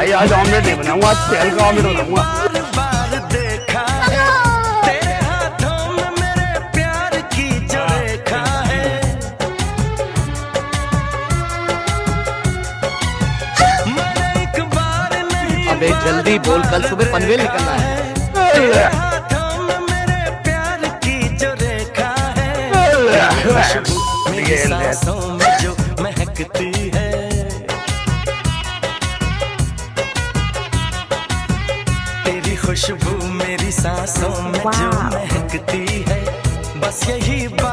भाई आज ऑमलेट नहीं बनाऊंगा, आज तेल का ऑमलेट बनाऊंगा। बार देखा है तेरे हाथों में मेरे प्यार की जो रेखा है। मैंने एक बार नहीं, अबे जल्दी बोल, कल सुबह पनवेल निकलना है। तेरे हाथों में मेरे प्यार की जो रेखा है। खुशबू मेरी सांसों में जो महकती है, तेरी खुशबू मेरी सांसों में जो महकती है, बस यही बात